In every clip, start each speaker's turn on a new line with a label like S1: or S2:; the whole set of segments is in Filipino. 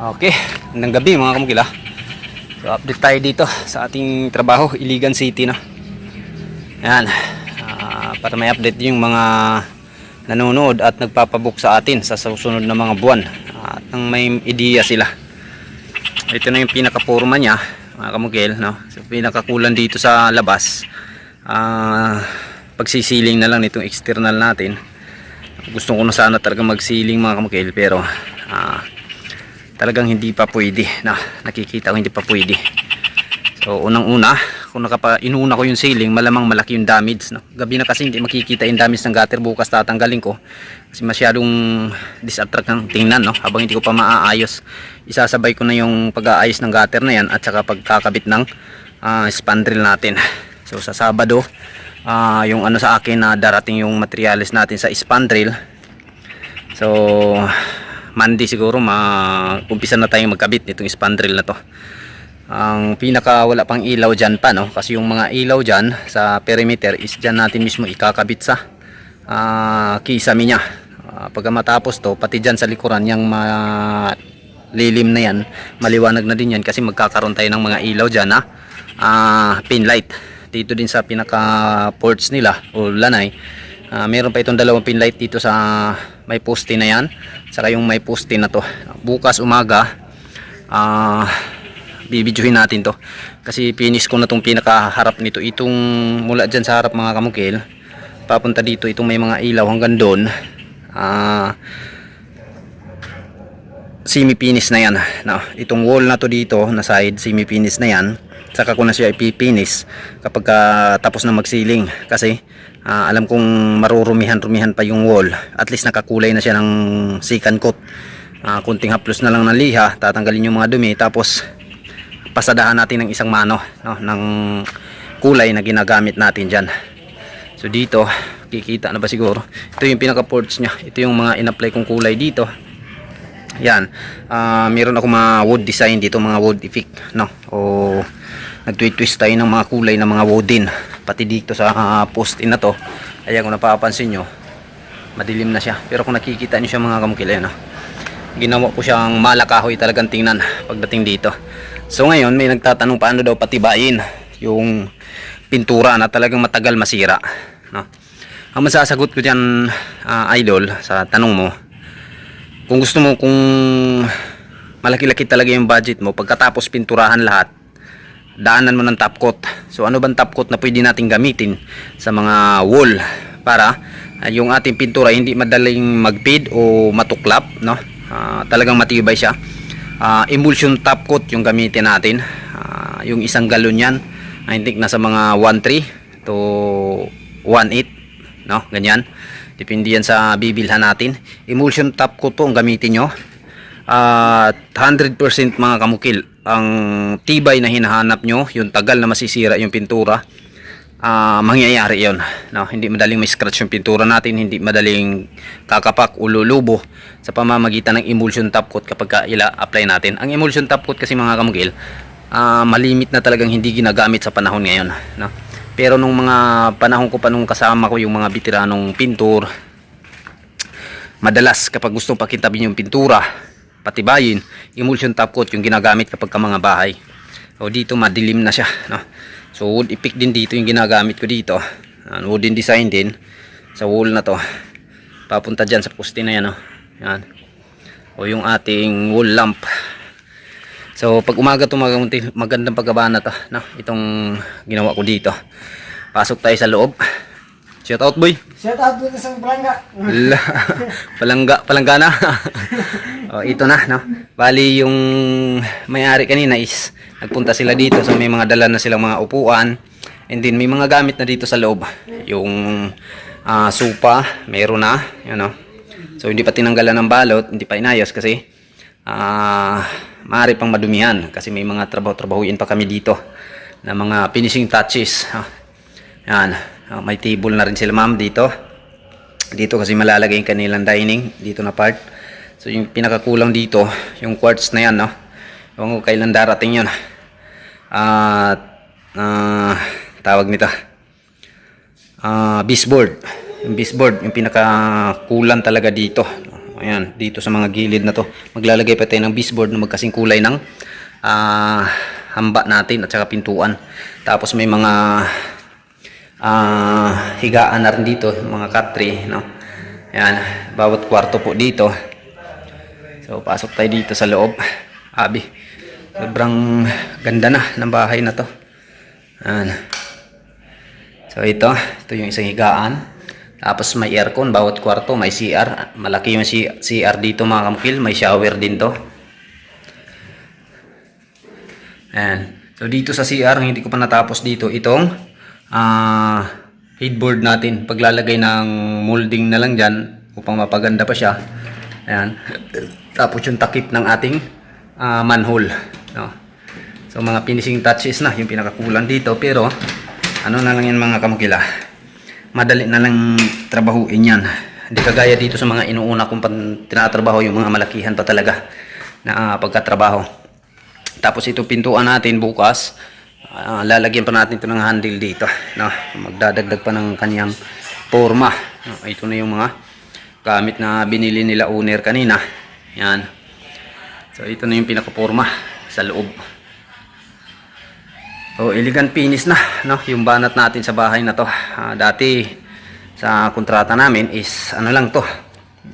S1: Okay, magandang gabi mga kamukil ah. So update tayo dito sa ating trabaho, Iligan City no. Yan, para may update yung mga nanonood at nagpapabook sa atin sa susunod na mga buwan. At nang may ideya sila. Ito na yung pinaka-forma niya mga kamukil no. So pinakakulan dito sa labas. Pagsisiling na lang nitong external natin. Gusto ko na sana talaga magsiling mga kamukil pero talagang hindi pa pwede na nakikita ko hindi pa pwede. So unang una kung inuna ko yung ceiling malamang malaki yung damage no? Gabi na kasi hindi makikita yung damage ng gutter, bukas tatanggalin ko kasi masyadong disattract ng tingnan no? Habang hindi ko pa maaayos isasabay ko na yung pag-aayos ng gutter na yan at saka pagkakabit ng spandrel natin. So sa Sabado yung ano sa akin na darating yung materials natin sa spandrel. So Monday siguro umpisa na tayong magkabit nitong spandrel na to. Ang pinaka wala pang ilaw dyan pa no, kasi yung mga ilaw dyan sa perimeter is dyan natin mismo ikakabit sa kisame nya. Pagka matapos to pati dyan sa likuran yung lilim na yan maliwanag na din yan kasi magkakaroon tayo ng mga ilaw dyan na pin light. Dito din sa pinaka ports nila o lanay meron pa itong dalawang pin light dito sa may poste na yan saka yung may poste na to. Bukas umaga bibidyohin natin to kasi finish ko na tong pinakaharap nito, itong mula dyan sa harap mga kamukil papunta dito itong may mga ilaw hanggang doon semi finish na yan no? Itong wall na to dito na side semi finish na yan, saka ko na siya ipipinish kapag tapos na magsiling kasi alam kong marurumihan pa yung wall, at least nakakulay na siya ng second coat. Kunting haplos na lang ng liha, tatanggalin yung mga dumi tapos pasadahan natin ng isang mano no, ng kulay na ginagamit natin dyan. So dito kikita na ba siguro, ito yung pinaka ports nya, ito yung mga in-apply kong kulay dito. Yan, meron ako mga wood design dito, mga wood effect no, o nagtwist tayo ng mga kulay ng mga wooden pati dito sa poste na to. Ayan, kung napapansin nyo madilim na siya, pero kung nakikita nyo siya mga kamukil no, ginawa ko siyang malakahoy talagang tingnan pagdating dito. So ngayon may nagtatanong paano daw patibayin yung pintura na talagang matagal masira no? Ang masasagot ko dyan idol sa tanong mo, kung gusto mo, kung malaki-laki talaga yung budget mo, pagkatapos pinturahan lahat daanan mo ng top coat. So ano bang top coat na pwede natin gamitin sa mga wall para yung ating pintura hindi madaling mag-fade o matuklap no? Talagang matibay siya. Emulsion top coat yung gamitin natin, yung isang galon yan I think nasa mga 1.3 to 1.8 no, ganyan, depende yan sa bibilhan natin. Emulsion top coat po ang gamitin nyo. 100% mga kamukil ang tibay na hinahanap nyo, yung tagal na masisira yung pintura, mangyayari yon no? Hindi madaling may scratch yung pintura natin, hindi madaling kakapak o lulubo sa pamamagitan ng emulsion top coat kapag apply natin. Ang emulsion top coat kasi mga kamukil malimit na talagang hindi ginagamit sa panahon ngayon no? Pero nung mga panahon ko pa nung kasama ko yung mga veteranong pintor, madalas kapag gusto pakintabin yung pintura, patibayin, emulsion top coat yung ginagamit kapag ka mga bahay. So dito madilim na siya no? So wood effect din dito yung ginagamit ko dito, wooden design din sa wall na to papunta dyan sa poste na yan no? Yan. O yung ating wall lamp. So pag umaga to magandang paggaba na to no? Itong ginawa ko dito. Pasok tayo sa loob. Shout out boy.
S2: Shout out dito sa
S1: palangga na. Ito na no. Bali yung may-ari kanina is nagpunta sila dito, so may mga dala na silang mga upuan, and then may mga gamit na dito sa loob. Yung sopa meron na, you know. So hindi pa tinanggalan ng balot, hindi pa inayos kasi maaari pang madumihan kasi may mga trabahuin pa kami dito na mga finishing touches. Yan. May table na rin sila ma'am dito kasi malalagay yung kanilang dining dito na part. So yung pinakakulang dito yung quartz na yan no, kung kailan darating yun at tawag nito baseboard. Yung baseboard yung pinakakulang talaga dito. Ayan, dito sa mga gilid na to. Maglalagay pa tayo ng baseboard na magkasing kulay ng hamba natin at saka pintuan. Tapos may mga higaan na rin dito, mga cut-tree, no? Ayan, bawat kwarto po dito. So, pasok tayo dito sa loob. Abi, sobrang ganda na ng bahay na to. Ayan. So, ito yung isang higaan. Tapos may aircon, bawat kwarto, may CR. Malaki yung CR dito mga kamukil, may shower din to. Ayan. So, dito sa CR, hindi ko pa natapos dito, itong headboard natin. Paglalagay ng molding na lang dyan, upang mapaganda pa siya. Ayan. Tapos yung takip ng ating manhole, no? So mga finishing touches na yung pinakakulang dito, pero ano na lang yan mga kamukila, madali na lang trabahuin yan. Hindi kagaya dito sa mga inuuna kong tinatrabaho, yung mga malakihan pa talaga na pagkatrabaho. Tapos ito pintuan natin bukas, lalagyan pa natin ito ng handle dito, no? Magdadagdag pa ng kanyang forma, no? Ito na yung mga gamit na binili nila owner kanina. Yan. So ito na yung pinaka-forma sa loob. So elegant finish na, no? Yung banat natin sa bahay na to. Dati sa kontrata namin is ano lang to,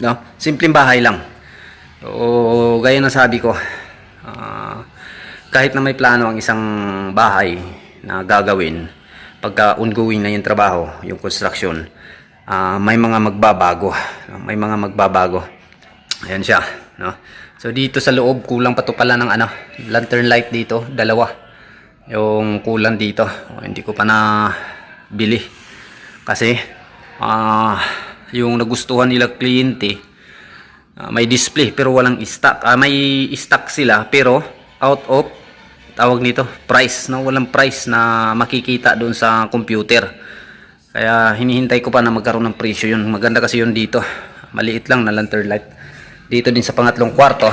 S1: no? Simpleng bahay lang. So gaya ng sabi ko, kahit na may plano ang isang bahay na gagawin, pagka ongoing na yung trabaho, yung construction, may mga magbabago, no? May mga magbabago. Ayan siya, no? So dito sa loob kulang pa to pala ng lantern light dito, dalawa yung kulang dito. Hindi ko pa na bili kasi yung nagustuhan nila kliyente, may display pero walang stock. May stock sila pero out of, tawag nito, price, no? Walang price na makikita doon sa computer. Kaya hinihintay ko pa na magkaroon ng presyo yun. Maganda kasi yun dito. Maliit lang na lantern light. Dito din sa pangatlong kwarto.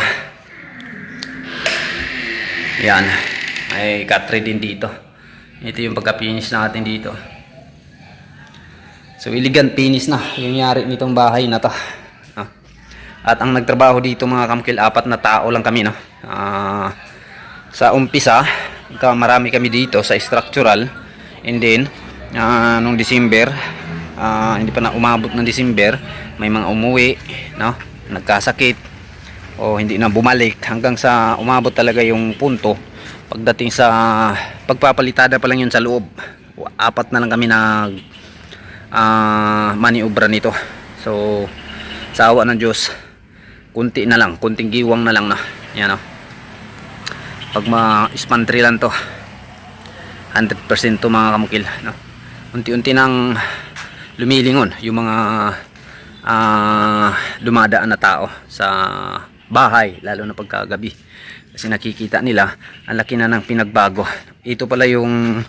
S1: Yan. May cut-tree din dito. Ito yung pagka-finish natin dito. So, elegant finish na yung yari nitong bahay na to. At ang nagtrabaho dito mga kamukil, 4 na tao lang kami, no? Sa umpisa, marami kami dito sa structural. And then, nung December, hindi pa na umabot ng December, may mga umuwi, no? Nagkasakit o hindi na bumalik, hanggang sa umabot talaga yung punto pagdating sa pagpapalitada pa lang yun sa loob. 4 na lang kami na maniobra nito. So sa awa ng Diyos, kunti na lang, kunting giwang na lang na yan, no? Pag ma-spantry lang to, 100% to mga kamukil, no? Unti-unti nang lumilingon yung mga dumadaan na tao sa bahay, lalo na pagkagabi, kasi nakikita nila ang laki na ng pinagbago. Ito pala yung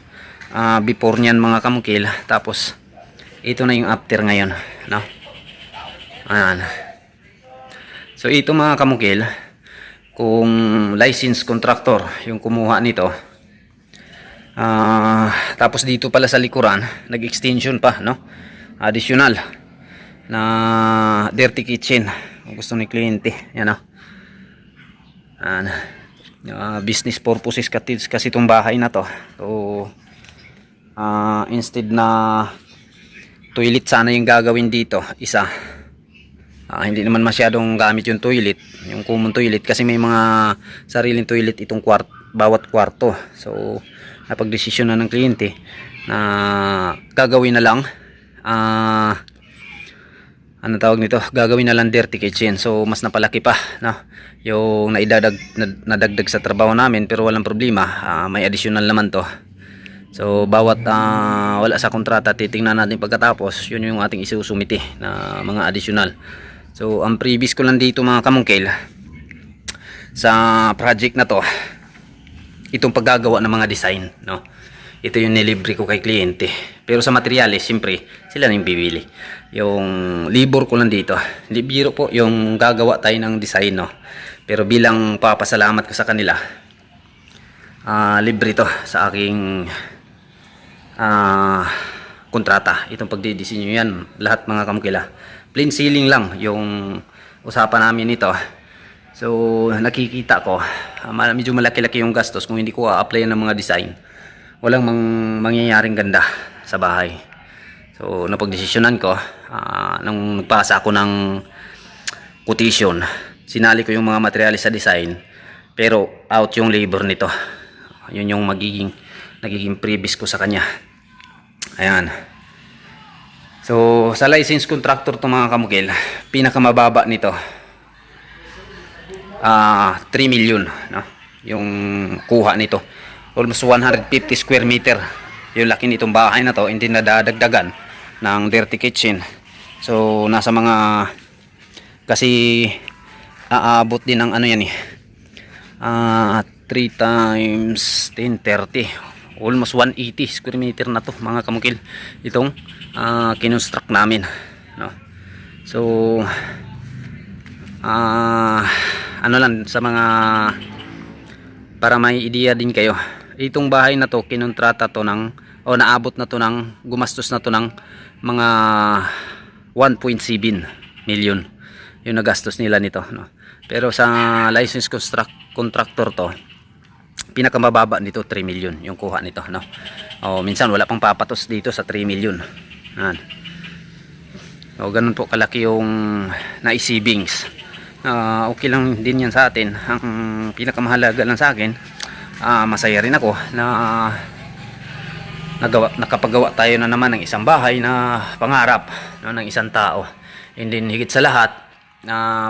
S1: before niyan mga kamukil, tapos ito na yung after ngayon, no? Ayan. So ito mga kamukil, kung licensed contractor yung kumuha nito, tapos dito pala sa likuran nag-extension pa, no? Additional na dirty kitchen kung gusto ni kliyente. Yan, no? Business purposes kasi itong bahay na to. So instead na toilet sana yung gagawin dito, isa, hindi naman masyadong gamit yung toilet, yung common toilet, kasi may mga sariling toilet itong bawat kwarto. So napagdesisyon na ng kliyente na gagawin na lang ano tawag nito, gagawin na lang dirty kitchen. So mas napalaki pa, no, yung nadagdag sa trabaho namin, pero walang problema, may additional naman to. So bawat wala sa kontrata, titingnan natin pagkatapos, yun yung ating isusumite na mga additional. So ang previous ko lang dito mga kamungkil sa project na to, itong paggagawa ng mga design, no? Ito yung nilibre ko kay kliyente. Pero sa materyales, siyempre, sila na yung bibili. Yung libor ko lang dito. Hindi biro po yung gagawa tayo ng design, no? Pero bilang papasalamat ko sa kanila, libre to sa aking kontrata. Itong pagdidisenyo yan, lahat mga kamukila. Plain ceiling lang yung usapan namin ito. So nakikita ko medyo malaki-laki yung gastos kung hindi ko a-apply ng mga design. Walang mangyayaring ganda sa bahay. So napagdesisyonan ko nung nagpasa ako ng quotation, sinali ko yung mga materyales sa design, pero out yung labor nito. Yun yung nagiging previous ko sa kanya. Ayan. So sa license contractor to mga kamukil, pinakamababa nito 3 million, no? Yung kuha nito. Almost 150 square meter. Yung laki nitong bahay na to, hindi nadadagdagan ng dirty kitchen. So nasa mga, kasi aabot din ng ano yan eh, 3 times 10, 30, almost 180 square meter na to mga kamukil, itong kinonstruct namin, no? So ano lang sa mga, para may idea din kayo, itong bahay na to kinontrata to ng, o naabot na to ng, gumastos na to ng mga 1.7 million yung nagastos nila nito, no? Pero sa license contractor to, pinakamababa nito 3 million yung kuha nito, no? O minsan wala pang papatos dito sa 3 million. Yan. O ganun po kalaki yung naisavings. Okay lang din yan sa atin. Ang pinakamahalaga lang sa akin, masaya rin ako na nakapagawa tayo na naman ng isang bahay na pangarap, no, ng isang tao. And then higit sa lahat,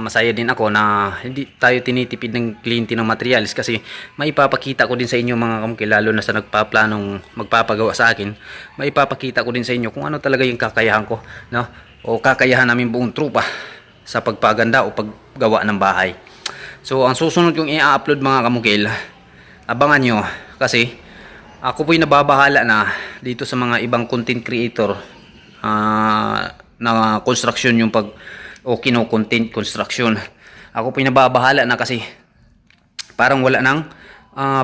S1: masaya din ako na hindi tayo tinitipid ng kliyente ng materials, kasi maipapakita ko din sa inyo mga kamukil, lalo na sa nagpaplanong magpapagawa sa akin, maipapakita ko din sa inyo kung ano talaga yung kakayahan ko, no? O kakayahan namin buong trupa sa pagpaganda o paggawa ng bahay. So ang susunod kong i-upload mga kamukil, abangan nyo, kasi ako po'y nababahala na dito sa mga ibang content creator na construction, yung pag o kino-content construction. Ako po'y nababahala na kasi parang wala nang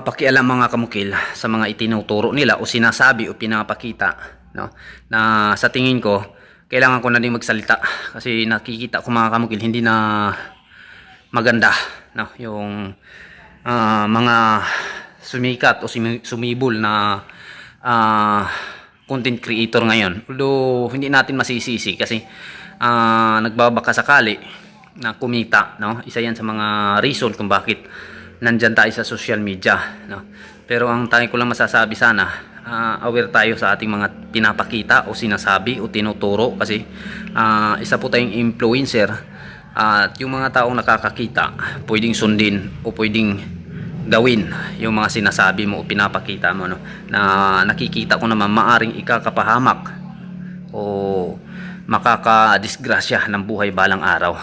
S1: pakialam mga kamukil sa mga itinuturo nila o sinasabi o pinapakita, no? Na sa tingin ko kailangan ko na din magsalita, kasi nakikita ko mga kamukil hindi na maganda, no? Yung mga sumikat o sumibol na content creator ngayon. Although hindi natin masisisi kasi nagbabaka sakali na kumita, no? Isa yan sa mga reason kung bakit nandyan tayo sa social media, no? Pero ang tayo ko lang masasabi, sana aware tayo sa ating mga pinapakita o sinasabi o tinuturo, kasi isa po tayong influencer, at yung mga taong nakakakita pwedeng sundin o pwedeng gawin yung mga sinasabi mo o pinapakita mo, no? Na nakikita ko naman maaring ikakapahamak o makakadisgrasya ng buhay balang araw.